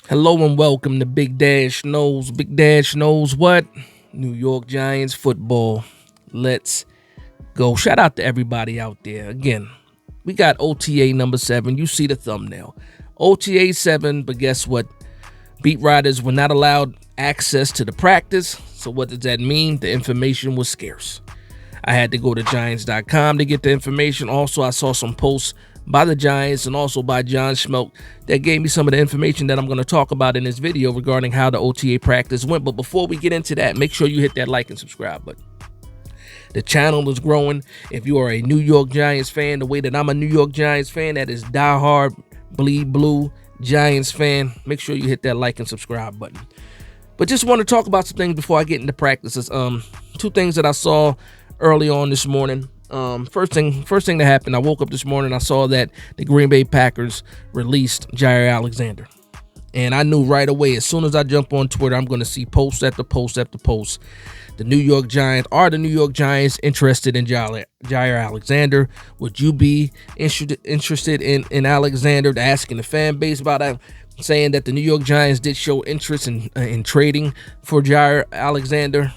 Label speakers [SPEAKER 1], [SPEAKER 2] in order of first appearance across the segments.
[SPEAKER 1] Hello and welcome to Big Dash Knows. Big Dash knows what? New York Giants football. Let's go. Shout out to everybody out there. Again, we got OTA number 7. You see the thumbnail. OTA 7, but guess what? Beat writers were not allowed access to the practice. So what does that mean? The information was scarce. I had to go to Giants.com to get the information. Also, I saw some posts by the Giants and also by John Schmelk that gave me some of the information that I'm going to talk about in this video regarding how the OTA practice went. But before we get into that, make sure you hit that like and subscribe button. The channel is growing. If you are a New York Giants fan, the way that I'm a New York Giants fan, that is diehard, bleed blue Giants fan, make sure you hit that like and subscribe button. But just want to talk about some things before I get into practices. Two things that I saw early on this morning. First thing that happened, I woke up this morning, I saw that the Green Bay Packers released Jaire Alexander. And I knew right away, as soon as I jump on Twitter, I'm going to see post after post after post. The New York Giants interested in Jaire Alexander? Would you be interested in Alexander? Asking the fan base about that, saying that the New York Giants did show interest in trading for Jaire Alexander,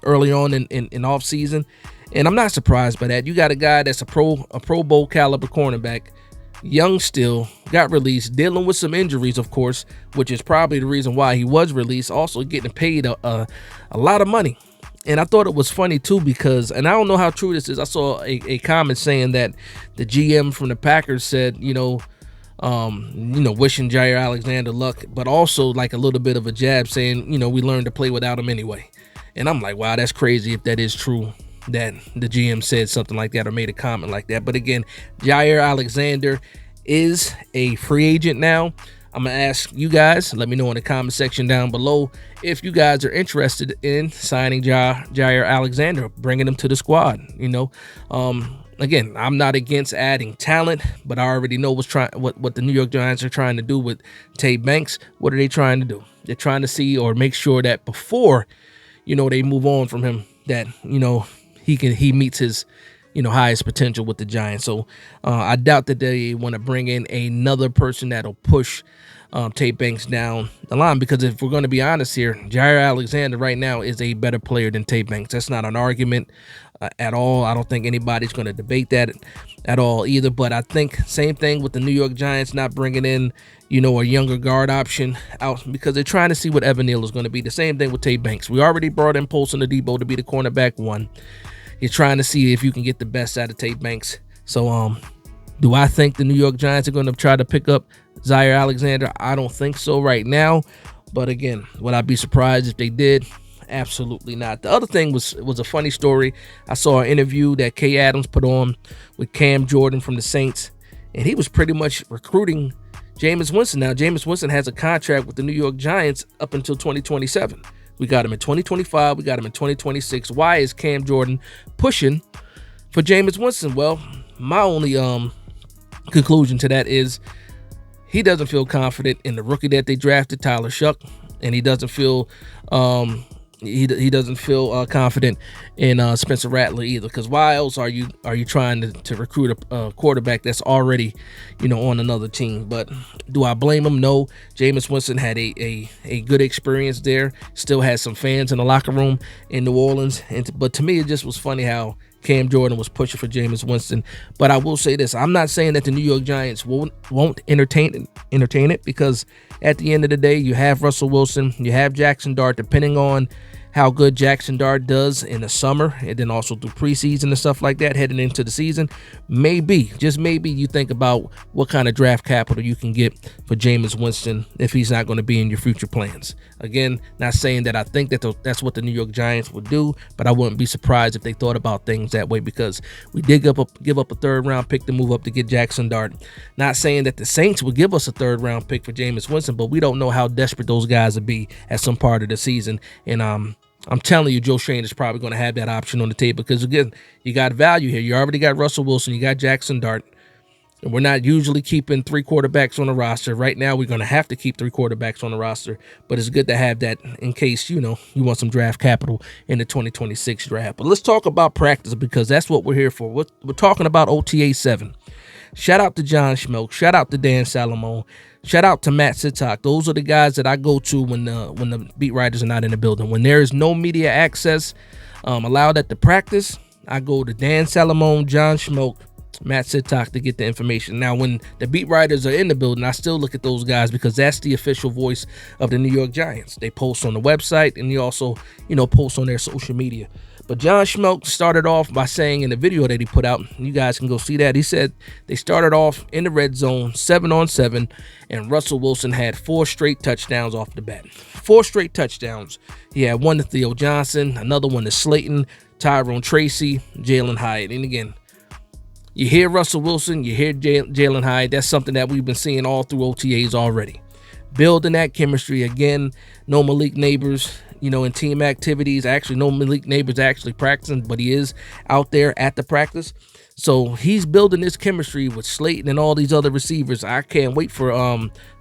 [SPEAKER 1] early on in off season. And I'm not surprised by that. You got a guy that's a Pro Bowl caliber cornerback, young still, got released, dealing with some injuries, of course, which is probably the reason why he was released. Also getting paid a lot of money. And I thought it was funny too because, and I don't know how true this is, I saw a comment saying that the GM from the Packers said, wishing Jaire Alexander luck, but also like a little bit of a jab saying, we learned to play without him anyway. And I'm like, wow, that's crazy if that is true, that the GM said something like that or made a comment like that. But again, Jaire Alexander is a free agent now. I'm going to ask you guys, let me know in the comment section down below if you guys are interested in signing Jaire Alexander, bringing him to the squad. Again, I'm not against adding talent, but I already know what the New York Giants are trying to do with Tate Banks. What are they trying to do? They're trying to see or make sure that before, they move on from him, that, he meets his, highest potential with the Giants. So I doubt that they want to bring in another person that'll push Tate Banks down the line, because if we're going to be honest here, Jaire Alexander right now is a better player than Tate Banks. That's not an argument at all. I don't think anybody's going to debate that at all either. But I think same thing with the New York Giants not bringing in, a younger guard option out, because they're trying to see what Evan Neal is going to be. The same thing with Tate Banks. We already brought in Paulson Adebo to be the cornerback one. You're trying to see if you can get the best out of Tate Banks. So, do I think the New York Giants are going to try to pick up Jaire Alexander? I don't think so right now. But again, would I be surprised if they did? Absolutely not. The other thing was a funny story. I saw an interview that Kay Adams put on with Cam Jordan from the Saints, and he was pretty much recruiting Jameis Winston. Now, Jameis Winston has a contract with the New York Giants up until 2027. We got him in 2025. We got him in 2026. Why is Cam Jordan pushing for Jameis Winston? Well, my only conclusion to that is he doesn't feel confident in the rookie that they drafted, Tyler Shuck, and he doesn't feel he doesn't feel confident in Spencer Rattler either. Because why else are you trying to recruit a quarterback that's already on another team? But do I blame him? No. Jameis Winston had a good experience there. Still has some fans in the locker room in New Orleans. But to me, it just was funny how Cam Jordan was pushing for Jameis Winston. But I will say this: I'm not saying that the New York Giants won't entertain it, because at the end of the day, you have Russell Wilson, you have Jackson Dart. Depending on how good Jackson Dart does in the summer, and then also through preseason and stuff like that, heading into the season, maybe, just maybe, you think about what kind of draft capital you can get for Jameis Winston if he's not going to be in your future plans. Again, not saying that I think that that's what the New York Giants would do, but I wouldn't be surprised if they thought about things that way, because we did give up a third-round pick to move up to get Jackson Dart. Not saying that the Saints would give us a third-round pick for Jameis Winston, but we don't know how desperate those guys would be at some part of the season. And I'm telling you, Joe Schoen is probably going to have that option on the table, because, again, you got value here. You already got Russell Wilson. You got Jackson Dart. And we're not usually keeping 3 quarterbacks on the roster. Right now, we're going to have to keep 3 quarterbacks on the roster. But it's good to have that in case, you want some draft capital in the 2026 draft. But let's talk about practice, because that's what we're here for. We're talking about OTA 7. Shout out to John Schmelk. Shout out to Dan Salomon. Shout out to Matt Sitok. Those are the guys that I go to when the beat writers are not in the building. When there is no media access allowed at the practice, I go to Dan Salamone, John Schmoke, Matt Sitok to get the information. Now, when the beat writers are in the building, I still look at those guys because that's the official voice of the New York Giants. They post on the website and they also, post on their social media. But John Schmoke started off by saying in the video that he put out, you guys can go see that, he said they started off in the red zone 7-on-7, and Russell Wilson had 4 straight touchdowns off the bat. 4 straight touchdowns. He had one to Theo Johnson, another one to Slayton, Tyrone Tracy, Jalen Hyatt. And again, you hear Russell Wilson, you hear Jalen Hyatt. That's something that we've been seeing all through OTAs already. Building that chemistry. Again, no Malik Neighbors, in team activities. Actually, no Malik Neighbors actually practicing, but he is out there at the practice. So he's building this chemistry with Slayton and all these other receivers. I can't wait for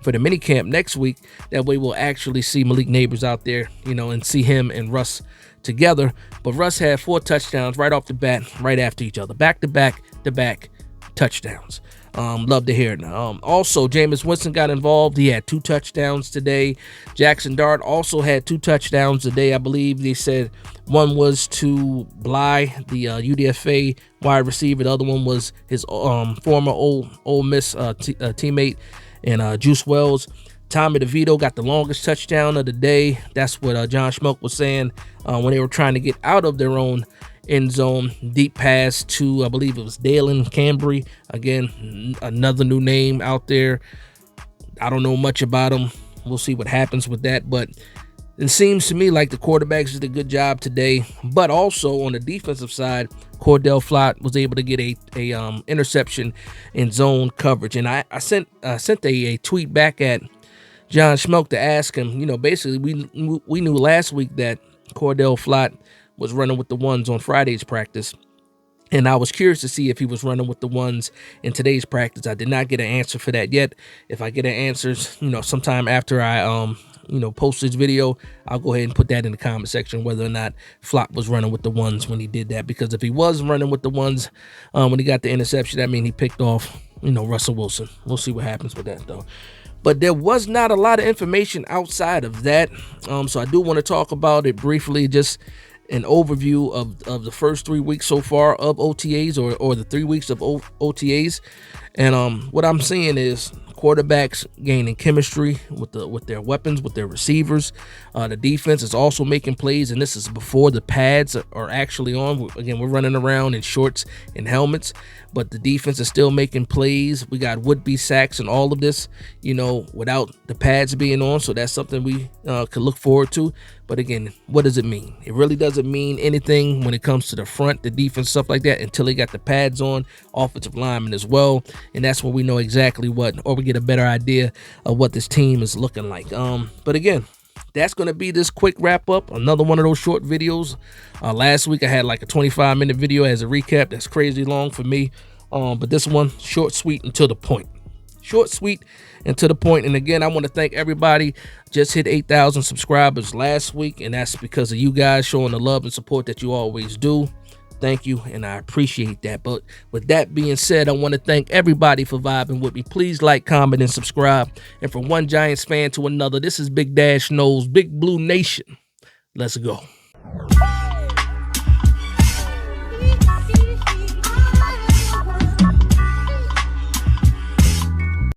[SPEAKER 1] the mini camp next week. That way we'll actually see Malik Neighbors out there, and see him and Russ together. But Russ had 4 touchdowns right off the bat, right after each other. Back-to-back touchdowns. Love to hear it. Also, Jameis Winston got involved. He had 2 touchdowns today. Jackson Dart also had 2 touchdowns today. I believe they said one was to Bly, the UDFA wide receiver. The other one was his former Ole Miss teammate, and Juice Wells. Tommy DeVito got the longest touchdown of the day. That's what John Schmoke was saying when they were trying to get out of their own end zone. Deep pass to, I believe it was Dalen Cambry. Again, another new name out there. I don't know much about him. We'll see what happens with that. But it seems to me like the quarterbacks did a good job today. But also on the defensive side, Cordell Flott was able to get a interception in zone coverage. And I sent a tweet back at John Schmoke to ask him, basically we knew last week that Cordell Flott was running with the ones on Friday's practice. And I was curious to see if he was running with the ones in today's practice. I did not get an answer for that yet. If I get an answer, sometime after I, post this video, I'll go ahead and put that in the comment section, whether or not Flott was running with the ones when he did that. Because if he was running with the ones when he got the interception, that means he picked off, Russell Wilson. We'll see what happens with that, though. But there was not a lot of information outside of that. So I do want to talk about it briefly, just an overview of the first 3 weeks so far of OTAs, or the 3 weeks of OTAs. And what I'm seeing is quarterbacks gaining chemistry with their weapons, with their receivers. The defense is also making plays, and this is before the pads are actually on. Again, we're running around in shorts and helmets, but the defense is still making plays. We got would-be sacks and all of this, without the pads being on. So that's something we could look forward to. But again, what does it mean? It really doesn't mean anything when it comes to the front, the defense, stuff like that, until they got the pads on, offensive linemen as well. And that's when we know exactly or we get a better idea of what this team is looking like. But again, that's going to be this quick wrap up. Another one of those short videos. Last week I had like a 25-minute video as a recap. That's crazy long for me. But this one, short, sweet, and to the point. Short, sweet, and to the point. And again, I want to thank everybody. Just hit 8,000 subscribers last week, and that's because of you guys showing the love and support that you always do. Thank you, and I appreciate that. But with that being said, I want to thank everybody for vibing with me. Please like, comment, and subscribe. And from one Giants fan to another, this is Big Dash Knows, Big Blue Nation. Let's go.